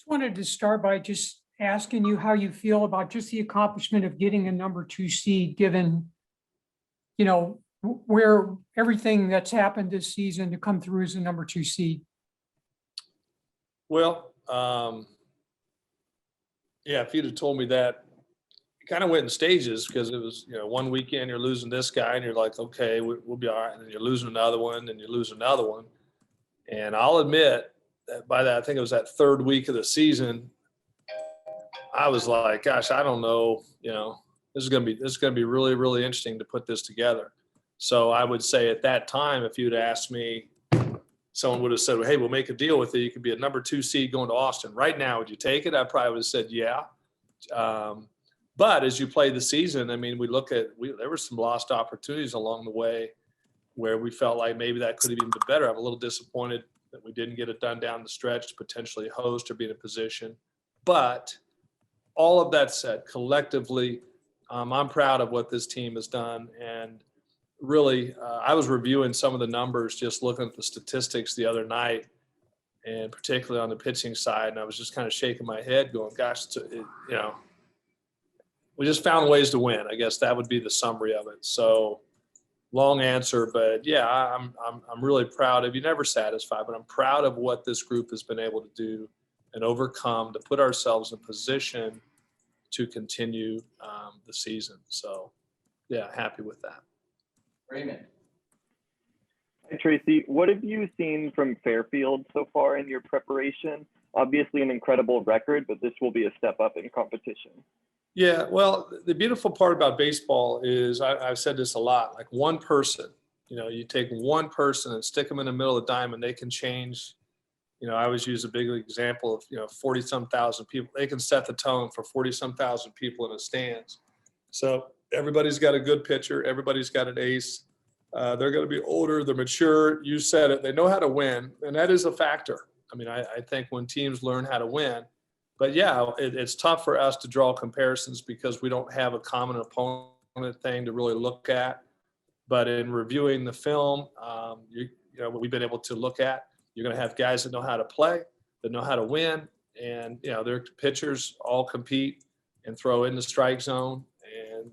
Just wanted to start by just asking you how you feel about just the accomplishment of getting a number two seed, given, where everything that's happened this season to come through as a number two seed. Well, yeah, if you'd have told me that, it kind of went in stages because it was, one weekend you're losing this guy and you're like, okay, we'll be all right. And then you're losing another one and you lose another one. And I'll admit that by that, I think it was that third week of the season, I was like, gosh, I don't know, this is going to be really, really interesting to put this together. So I would say at that time, if you'd asked me, someone would have said, well, hey, we'll make a deal with you. You could be a number two seed going to Austin. Right now, would you take it? I probably would have said, yeah. But as you play the season, I mean, there were some lost opportunities along the way where we felt like maybe that could have even been better. I'm a little disappointed that we didn't get it done down the stretch to potentially host or be in a position. But all of that said, collectively, I'm proud of what this team has done. And really, I was reviewing some of the numbers, just looking at the statistics the other night, and particularly on the pitching side. And I was just kind of shaking my head going, gosh, we just found ways to win. I guess that would be the summary of it. So long answer, but yeah, I'm really proud of you. Never satisfied, but I'm proud of what this group has been able to do and overcome to put ourselves in position to continue the season. So yeah, happy with that. Raymond. Hi, Tracy. What have you seen from Fairfield so far in your preparation? Obviously an incredible record, but this will be a step up in competition. Yeah, well, the beautiful part about baseball is I've said this a lot, like one person, you take one person and stick them in the middle of the diamond, they can change. I always use a big example of, 40-some thousand people. They can set the tone for 40-some thousand people in the stands. So everybody's got a good pitcher. Everybody's got an ace. They're going to be older. They're mature. You said it. They know how to win, and that is a factor. I mean, I think when teams learn how to win, but yeah, it's tough for us to draw comparisons because we don't have a common opponent thing to really look at. But in reviewing the film, we've been able to look at, you're going to have guys that know how to play, that know how to win, and their pitchers all compete and throw in the strike zone and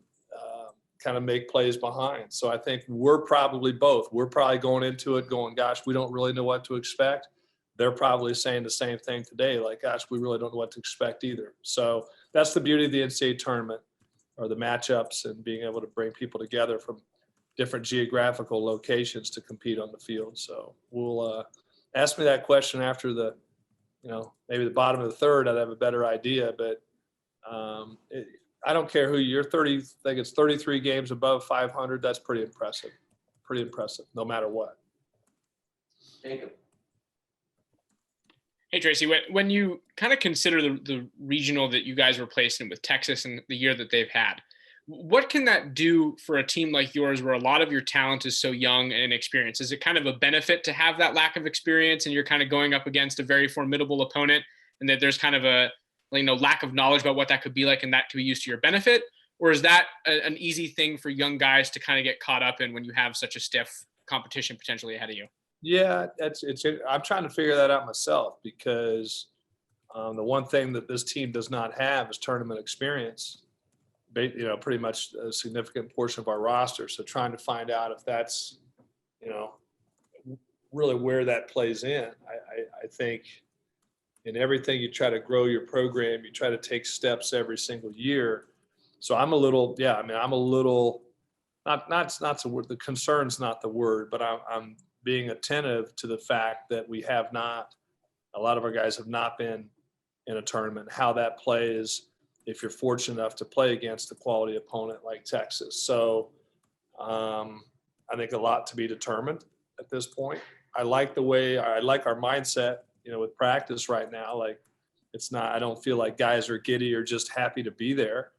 kind of make plays behind. So I think we're probably both. We're probably going into it going, gosh, we don't really know what to expect. They're probably saying the same thing today, like, gosh, we really don't know what to expect either. So that's the beauty of the NCAA tournament, or the matchups, and being able to bring people together from different geographical locations to compete on the field. So we'll ask me that question after the, maybe the bottom of the third, I'd have a better idea. But I don't care who you're 30, I think it's 33 games above 500. That's pretty impressive, no matter what. Jacob. Hey, Tracy, when you kind of consider the regional that you guys were placed in with Texas and the year that they've had, what can that do for a team like yours where a lot of your talent is so young and inexperienced? Is it kind of a benefit to have that lack of experience and you're kind of going up against a very formidable opponent, and that there's kind of a lack of knowledge about what that could be like and that could be used to your benefit? Or is that an easy thing for young guys to kind of get caught up in when you have such a stiff competition potentially ahead of you? Yeah, I'm trying to figure that out myself because the one thing that this team does not have is tournament experience. Pretty much a significant portion of our roster. So trying to find out if that's, really where that plays in. I think in everything you try to grow your program, you try to take steps every single year. So I'm a little, not the word, the concern's not the word, but I'm being attentive to the fact that a lot of our guys have not been in a tournament, how that plays if you're fortunate enough to play against a quality opponent like Texas. So I think a lot to be determined at this point. I like our mindset, with practice right now. Like, I don't feel like guys are giddy or just happy to be there.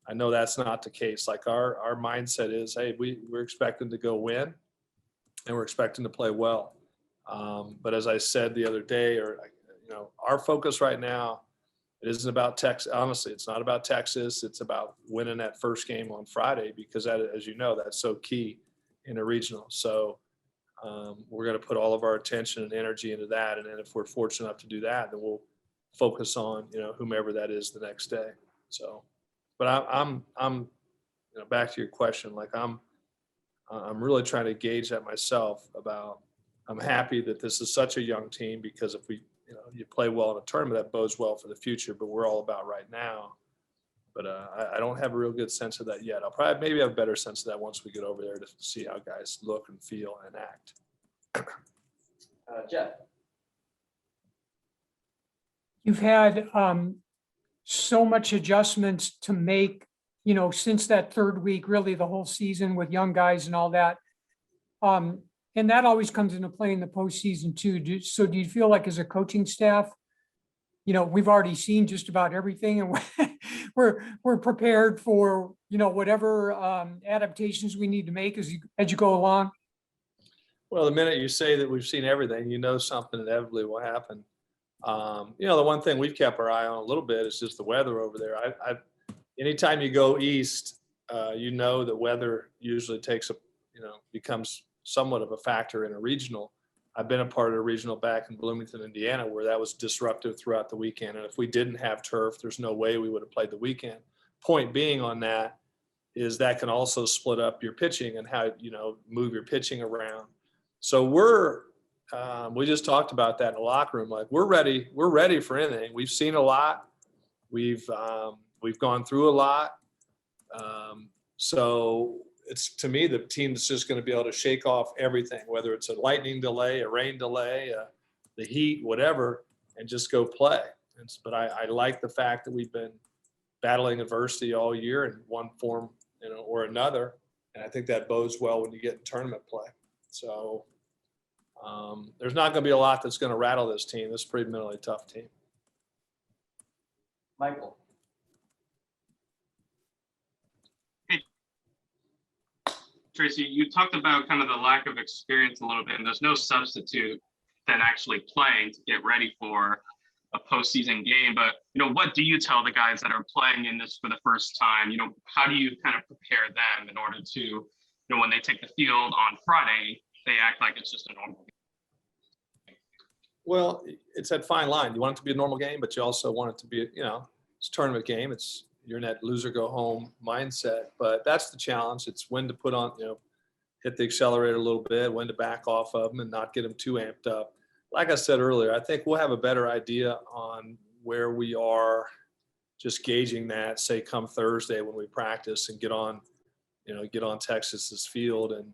I know that's not the case. Like our mindset is, hey, we're expecting to go win, and we're expecting to play well. But as I said the other day, our focus right now, it isn't about Texas. Honestly, it's not about Texas. It's about winning that first game on Friday because that, as you know, that's so key in a regional. So we're going to put all of our attention and energy into that. And then if we're fortunate enough to do that, then we'll focus on, whomever that is the next day. So, but I'm back to your question, like I'm really trying to gauge that myself about, I'm happy that this is such a young team, because if we, you play well in a tournament, that bodes well for the future, but we're all about right now. But I don't have a real good sense of that yet. I'll probably maybe have a better sense of that once we get over there to see how guys look and feel and act. Jeff. You've had so much adjustments to make, since that third week, really the whole season with young guys and all that. And that always comes into play in the postseason too. So do you feel like as a coaching staff, we've already seen just about everything, and we're prepared for, whatever adaptations we need to make as you go along? Well, the minute you say that we've seen everything, something inevitably will happen. The one thing we've kept our eye on a little bit is just the weather over there. Anytime you go east, that weather usually becomes somewhat of a factor in a regional. I've been a part of a regional back in Bloomington, Indiana, where that was disruptive throughout the weekend. And if we didn't have turf, there's no way we would have played the weekend. Point being on that is that can also split up your pitching and how, move your pitching around. So we just talked about that in the locker room. Like we're ready for anything. We've seen a lot. We've gone through a lot. So it's, to me, the team that's just going to be able to shake off everything, whether it's a lightning delay, a rain delay, the heat, whatever, and just go play. But I like the fact that we've been battling adversity all year in one form, or another. And I think that bodes well when you get in tournament play. So there's not going to be a lot that's going to rattle this team. This is a pretty mentally tough team. Michael. Tracy, you talked about kind of the lack of experience a little bit, and there's no substitute than actually playing to get ready for a postseason game. But, what do you tell the guys that are playing in this for the first time? How do you kind of prepare them in order to, when they take the field on Friday, they act like it's just a normal game? Well, it's that fine line. You want it to be a normal game, but you also want it to be, it's a tournament game. You're in that loser go home mindset, but that's the challenge. It's when to put on, hit the accelerator a little bit, when to back off of them and not get them too amped up. Like I said earlier, I think we'll have a better idea on where we are, just gauging that, say, come Thursday when we practice and get on Texas's field and,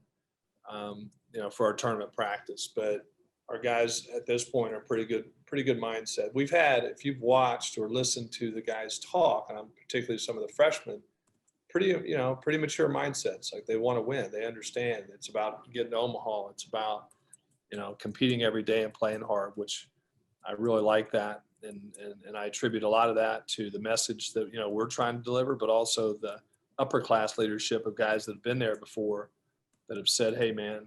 for our tournament practice. But our guys at this point are pretty good mindset. We've had, if you've watched or listened to the guys talk, and I'm particularly some of the freshmen, pretty mature mindsets. Like they want to win. They understand it's about getting to Omaha. It's about, competing every day and playing hard, which I really like that. And I attribute a lot of that to the message that, we're trying to deliver, but also the upper class leadership of guys that have been there before that have said, hey man,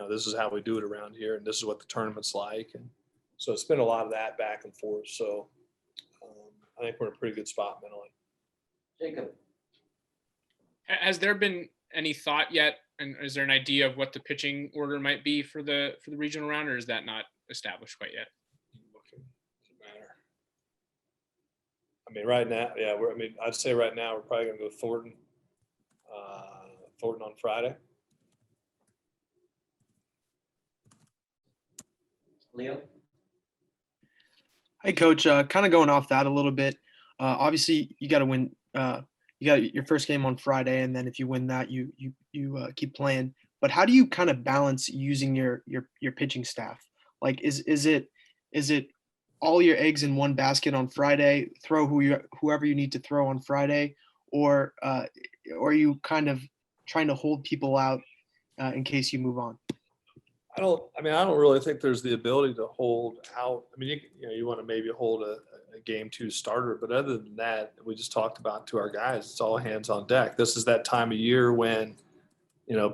this is how we do it around here. And this is what the tournament's like. And so it's been a lot of that back and forth. So I think we're in a pretty good spot mentally. Jacob. Has there been any thought yet, and is there an idea of what the pitching order might be for the regional round, or is that not established quite yet? Doesn't matter. I mean, right now, yeah. I'd say right now we're probably going to go Thornton on Friday. Leo. Hey, Coach. Kind of going off that a little bit. Obviously, you got to win. You got your first game on Friday, and then if you win that, you keep playing. But how do you kind of balance using your pitching staff? Like, is it all your eggs in one basket on Friday? Throw whoever you need to throw on Friday, or are you kind of trying to hold people out in case you move on? I don't really think there's the ability to hold out. I mean, you want to maybe hold a game 2 starter, but other than that, we just talked about to our guys, it's all hands on deck. This is that time of year when,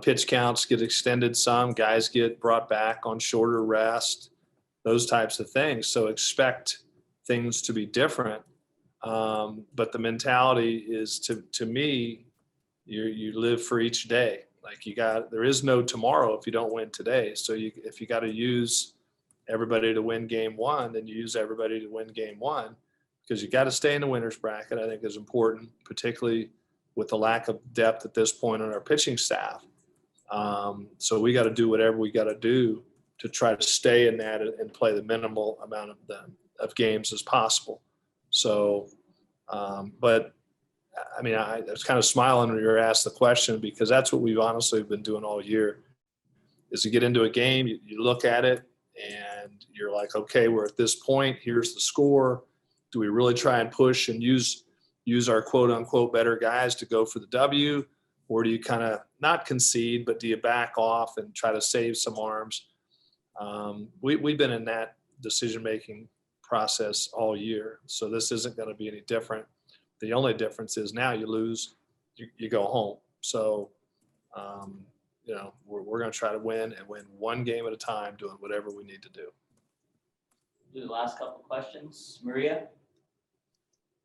pitch counts get extended. Some guys get brought back on shorter rest, those types of things. So expect things to be different. But the mentality is to me, you live for each day. Like there is no tomorrow if you don't win today. So if you got to use everybody to win game one, then you use everybody to win game one, because you got to stay in the winner's bracket. I think is important, particularly with the lack of depth at this point on our pitching staff. So we got to do whatever we got to do to try to stay in that and play the minimal amount of games as possible. So, but I mean, I was kind of smiling when you were asked the question, because that's what we've honestly been doing all year, is to get into a game, you look at it and you're like, okay, we're at this point, here's the score. Do we really try and push and use our quote unquote better guys to go for the W? Or do you kind of not concede, but do you back off and try to save some arms? We've been in that decision-making process all year. So this isn't going to be any different. The only difference is now you lose, you go home. So, you know, we're going to try to win and win one game at a time, doing whatever we need to do. Do the last couple questions. Maria?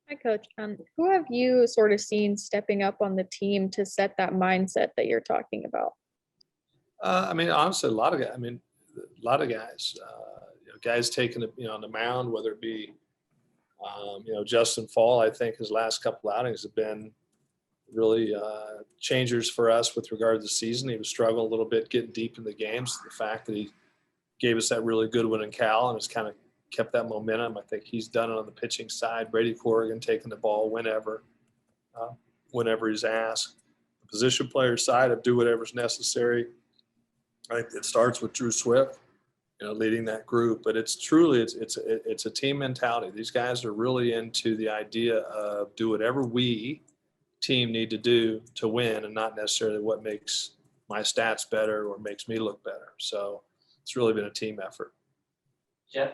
Hi, Coach. Who have you sort of seen stepping up on the team to set that mindset that you're talking about? I mean, honestly, a lot of guys, you know, guys taking it, you know, on the mound, whether it be, you know, Justin Fall, I think his last couple outings have been really changers for us with regard to the season. He was struggling a little bit getting deep in the games. The fact that he gave us that really good one in Cal and has kind of kept that momentum. I think he's done it on the pitching side. Brady Corrigan taking the ball whenever he's asked. The position player side of do whatever's necessary. I think it starts with Drew Swift, you know, leading that group. But it's truly it's a team mentality. These guys are really into the idea of do whatever we team need to do to win, and not necessarily what makes my stats better or makes me look better. So it's really been a team effort. Jeff?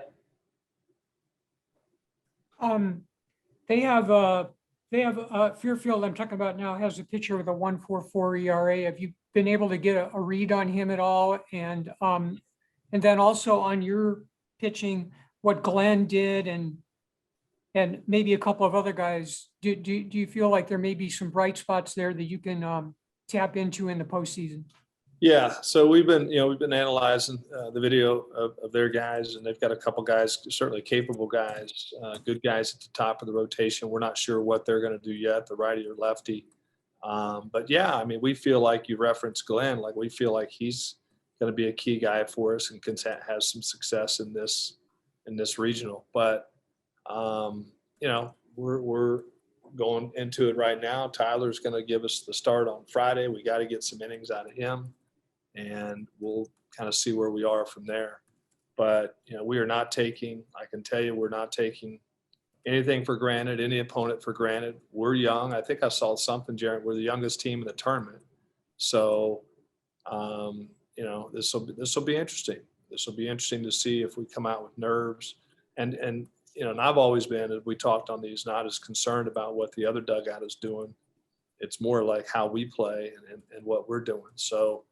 They have Fairfield, I'm talking about now, has a pitcher with a 1.44 ERA. Have you been able to get a read on him at all? And then also on your pitching, what Glenn did and maybe a couple of other guys, do you feel like there may be some bright spots there that you can tap into in the postseason? Yeah, so we've been analyzing the video of their guys, and they've got a couple guys, certainly capable guys, good guys at the top of the rotation. We're not sure what they're going to do yet, the righty or lefty. But yeah, I mean, we feel like you referenced Glenn, like we feel like he's going to be a key guy for us and can have some success in this regional. But you know, we're going into it right now. Tyler's going to give us the start on Friday. We got to get some innings out of him, and we'll kind of see where we are from there. But, you know, we are not taking, I can tell you, we're not taking anything for granted, any opponent for granted. We're young. I think I saw something, Jared, we're the youngest team in the tournament. So, you know, this will be interesting. This will be interesting to see if we come out with nerves. And you know, and I've always been, as we talked on these, not as concerned about what the other dugout is doing. It's more like how we play and what we're doing. So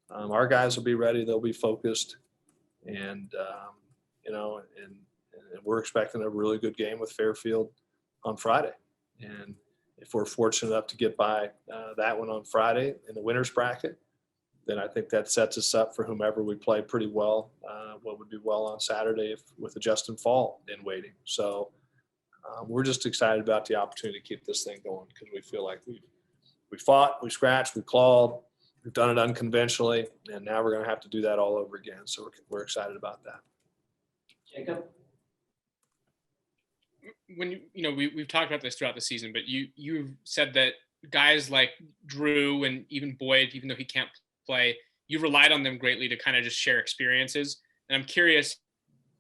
our guys will be ready. They'll be focused. And, you know, and we're expecting a really good game with Fairfield on Friday. And if we're fortunate enough to get by that one on Friday in the winner's bracket, then I think that sets us up for whomever we play pretty well, what would be well on Saturday with the Justin Fall in waiting. So we're just excited about the opportunity to keep this thing going, because we feel like we fought, we scratched, we clawed, we've done it unconventionally, and now we're going to have to do that all over again. So we're excited about that. Jacob? When you know, we've talked about this throughout the season, but you've said that guys like Drew and even Boyd, even though he can't play, you relied on them greatly to kind of just share experiences. And I'm curious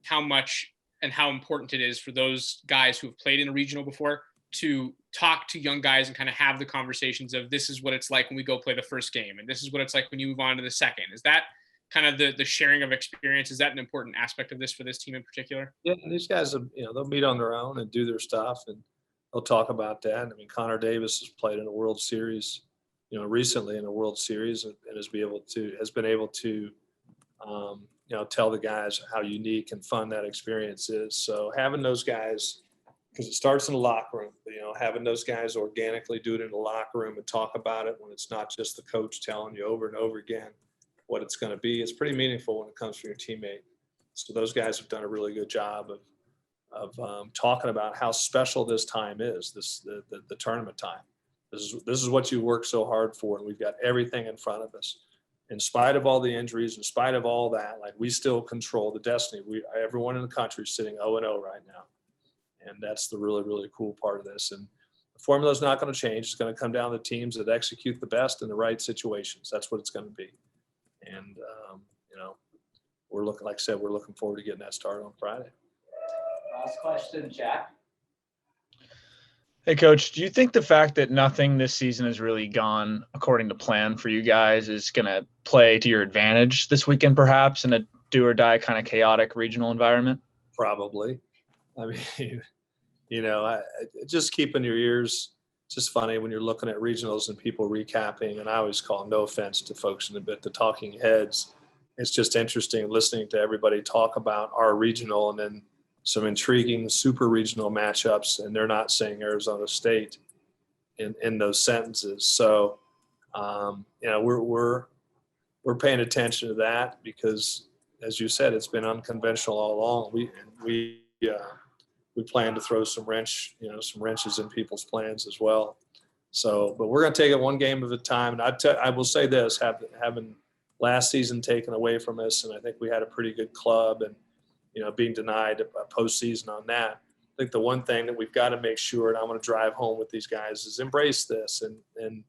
how much and how important it is for those guys who have played in a regional before to talk to young guys and kind of have the conversations of, this is what it's like when we go play the first game, and this is what it's like when you move on to the second. Is that kind of the sharing of experience? Is that an important aspect of this for this team in particular? Yeah, and these guys, you know, they'll meet on their own and do their stuff, and they'll talk about that. I mean, Connor Davis has played in a World Series, you know, recently in a World Series, and has been able to, you know, tell the guys how unique and fun that experience is. So having those guys, because it starts in the locker room, you know, having those guys organically do it in the locker room and talk about it when it's not just the coach telling you over and over again what it's going to be, it's pretty meaningful when it comes from your teammate. So those guys have done a really good job of talking about how special this time is, the tournament time. This is what you work so hard for, and we've got everything in front of us. In spite of all the injuries, in spite of all that, like, we still control the destiny. Everyone in the country is sitting 0-0 right now, and that's the really, really cool part of this. And the formula is not going to change. It's going to come down to teams that execute the best in the right situations. That's what it's going to be. And like I said, we're looking forward to getting that started on Friday. Last question, Jack. Hey, Coach, do you think the fact that nothing this season has really gone according to plan for you guys is going to play to your advantage this weekend, perhaps, in a do-or-die kind of chaotic regional environment? Probably. I mean, just keeping your ears. It's just funny when you're looking at regionals and people recapping, and I always call, no offense to folks in the talking heads. It's just interesting listening to everybody talk about our regional and then some intriguing super regional matchups, and they're not saying Arizona State in those sentences. So, we're paying attention to that because, as you said, it's been unconventional all along. We plan to throw some wrenches in people's plans as well. So, but we're going to take it one game at a time. And I will say this, having last season taken away from us, and I think we had a pretty good club, and being denied a postseason on that. I think the one thing that we've got to make sure, and I'm going to drive home with these guys, is embrace this and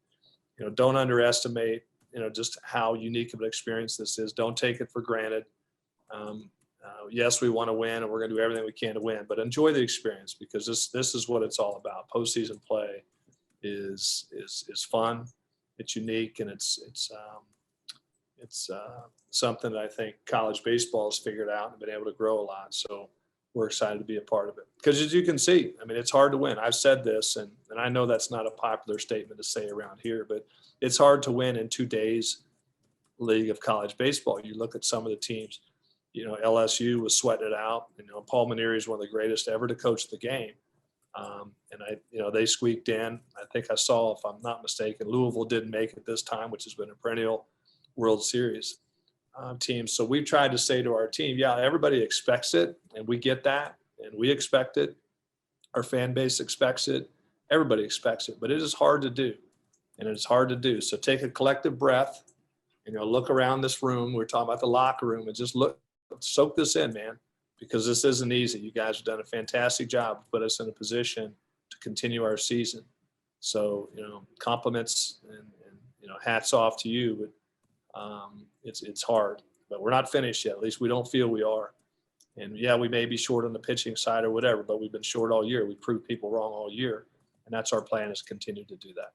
don't underestimate just how unique of an experience this is. Don't take it for granted. Yes, we want to win, and we're going to do everything we can to win, but enjoy the experience, because this is what it's all about. Postseason play is fun, it's unique, and it's something that I think college baseball has figured out and been able to grow a lot. So we're excited to be a part of it. Because as you can see, I mean, it's hard to win. I've said this, and I know that's not a popular statement to say around here, but it's hard to win in 2 days league of college baseball. You look at some of the teams, LSU was sweating it out. Paul Maneri is one of the greatest ever to coach the game. And they squeaked in. I think I saw, if I'm not mistaken, Louisville didn't make it this time, which has been a perennial World Series team. So we've tried to say to our team, yeah, everybody expects it, and we get that, and we expect it. Our fan base expects it. Everybody expects it, but it is hard to do, and it's hard to do. So take a collective breath, look around this room. We're talking about the locker room, and just soak this in, man, because this isn't easy. You guys have done a fantastic job to put us in a position to continue our season. So, compliments and hats off to you. But it's hard, but we're not finished yet. At least we don't feel we are. And yeah, we may be short on the pitching side or whatever, but we've been short all year. We proved people wrong all year, and that's our plan, is continue to do that.